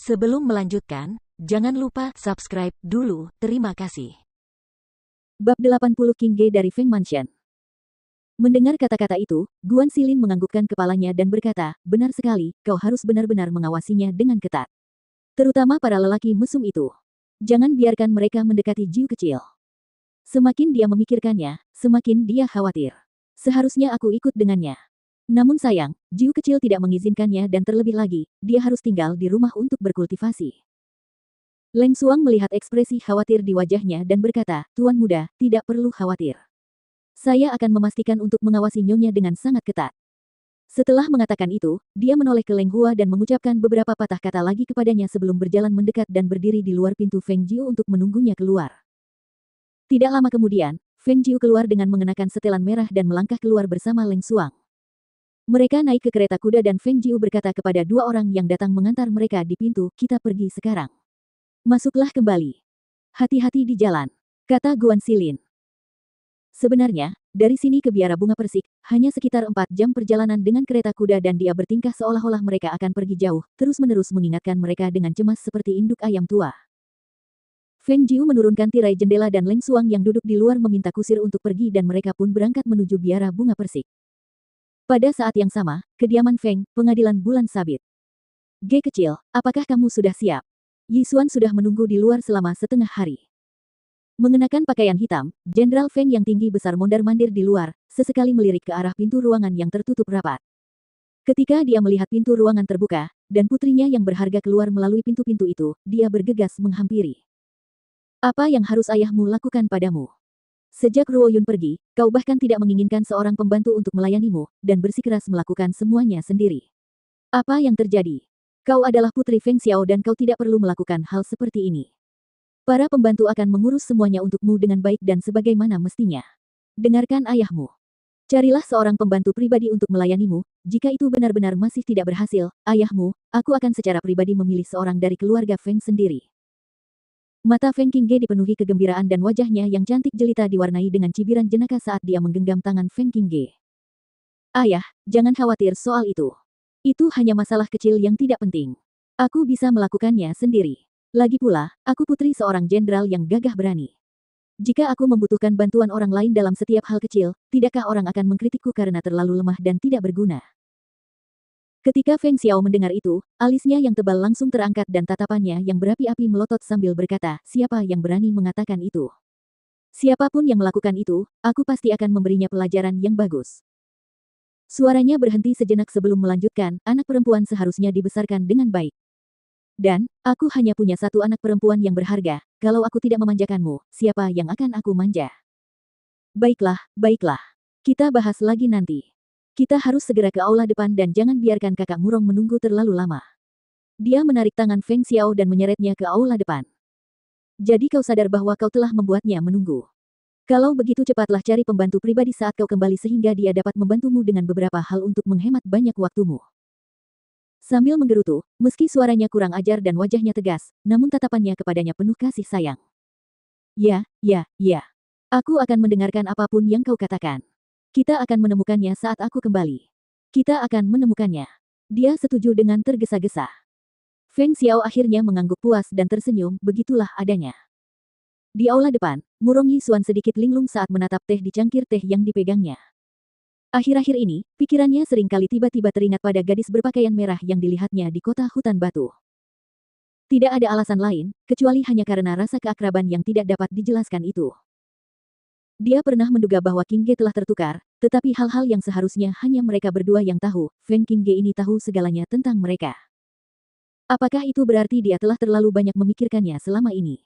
Sebelum melanjutkan, jangan lupa subscribe dulu, terima kasih. Bab 80 King Ge dari Feng Mansion. Mendengar kata-kata itu, Guan Xilin menganggukkan kepalanya dan berkata, benar sekali, kau harus benar-benar mengawasinya dengan ketat. Terutama para lelaki mesum itu. Jangan biarkan mereka mendekati Jiu kecil. Semakin dia memikirkannya, semakin dia khawatir. Seharusnya aku ikut dengannya. Namun sayang, Jiu kecil tidak mengizinkannya dan terlebih lagi, dia harus tinggal di rumah untuk berkultivasi. Leng Xuang melihat ekspresi khawatir di wajahnya dan berkata, Tuan muda, tidak perlu khawatir. Saya akan memastikan untuk mengawasi Nyonya dengan sangat ketat. Setelah mengatakan itu, dia menoleh ke Leng Hua dan mengucapkan beberapa patah kata lagi kepadanya sebelum berjalan mendekat dan berdiri di luar pintu Feng Jiu untuk menunggunya keluar. Tidak lama kemudian, Feng Jiu keluar dengan mengenakan setelan merah dan melangkah keluar bersama Leng Xuang. Mereka naik ke kereta kuda dan Feng Jiu berkata kepada dua orang yang datang mengantar mereka di pintu, kita pergi sekarang. Masuklah kembali. Hati-hati di jalan, kata Guan Xilin. Sebenarnya, dari sini ke Biara Bunga Persik, hanya sekitar 4 jam perjalanan dengan kereta kuda dan dia bertingkah seolah-olah mereka akan pergi jauh, terus-menerus mengingatkan mereka dengan cemas seperti induk ayam tua. Feng Jiu menurunkan tirai jendela dan Leng Xuang yang duduk di luar meminta kusir untuk pergi dan mereka pun berangkat menuju Biara Bunga Persik. Pada saat yang sama, kediaman Feng, pengadilan bulan sabit. Ge kecil, apakah kamu sudah siap? Yi Xuan sudah menunggu di luar selama setengah hari. Mengenakan pakaian hitam, Jenderal Feng yang tinggi besar mondar-mandir di luar, sesekali melirik ke arah pintu ruangan yang tertutup rapat. Ketika dia melihat pintu ruangan terbuka, dan putrinya yang berharga keluar melalui pintu-pintu itu, dia bergegas menghampiri. Apa yang harus ayahmu lakukan padamu? Sejak Ruo Yun pergi, kau bahkan tidak menginginkan seorang pembantu untuk melayanimu, dan bersikeras melakukan semuanya sendiri. Apa yang terjadi? Kau adalah putri Feng Xiao dan kau tidak perlu melakukan hal seperti ini. Para pembantu akan mengurus semuanya untukmu dengan baik dan sebagaimana mestinya. Dengarkan ayahmu. Carilah seorang pembantu pribadi untuk melayanimu, jika itu benar-benar masih tidak berhasil, ayahmu, aku akan secara pribadi memilih seorang dari keluarga Feng sendiri. Mata Feng Qingge dipenuhi kegembiraan dan wajahnya yang cantik jelita diwarnai dengan cibiran jenaka saat dia menggenggam tangan Feng Qingge. Ayah, jangan khawatir soal itu. Itu hanya masalah kecil yang tidak penting. Aku bisa melakukannya sendiri. Lagi pula, aku putri seorang jenderal yang gagah berani. Jika aku membutuhkan bantuan orang lain dalam setiap hal kecil, tidakkah orang akan mengkritikku karena terlalu lemah dan tidak berguna? Ketika Feng Xiao mendengar itu, alisnya yang tebal langsung terangkat dan tatapannya yang berapi-api melotot sambil berkata, siapa yang berani mengatakan itu? Siapapun yang melakukan itu, aku pasti akan memberinya pelajaran yang bagus. Suaranya berhenti sejenak sebelum melanjutkan, anak perempuan seharusnya dibesarkan dengan baik. Dan, aku hanya punya satu anak perempuan yang berharga, kalau aku tidak memanjakanmu, siapa yang akan aku manja? Baiklah, baiklah. Kita bahas lagi nanti. Kita harus segera ke aula depan dan jangan biarkan kakak Murong menunggu terlalu lama. Dia menarik tangan Feng Xiao dan menyeretnya ke aula depan. Jadi kau sadar bahwa kau telah membuatnya menunggu. Kalau begitu cepatlah cari pembantu pribadi saat kau kembali sehingga dia dapat membantumu dengan beberapa hal untuk menghemat banyak waktumu. Sambil menggerutu, meski suaranya kurang ajar dan wajahnya tegas, namun tatapannya kepadanya penuh kasih sayang. Ya, ya, ya. Aku akan mendengarkan apapun yang kau katakan. Kita akan menemukannya saat aku kembali. Kita akan menemukannya. Dia setuju dengan tergesa-gesa. Feng Xiao akhirnya mengangguk puas dan tersenyum, begitulah adanya. Di aula depan, Murong Yi Xuan sedikit linglung saat menatap teh di cangkir teh yang dipegangnya. Akhir-akhir ini, pikirannya seringkali tiba-tiba teringat pada gadis berpakaian merah yang dilihatnya di kota hutan batu. Tidak ada alasan lain, kecuali hanya karena rasa keakraban yang tidak dapat dijelaskan itu. Dia pernah menduga bahwa King Ge telah tertukar, tetapi hal-hal yang seharusnya hanya mereka berdua yang tahu, Feng King Ge ini tahu segalanya tentang mereka. Apakah itu berarti dia telah terlalu banyak memikirkannya selama ini?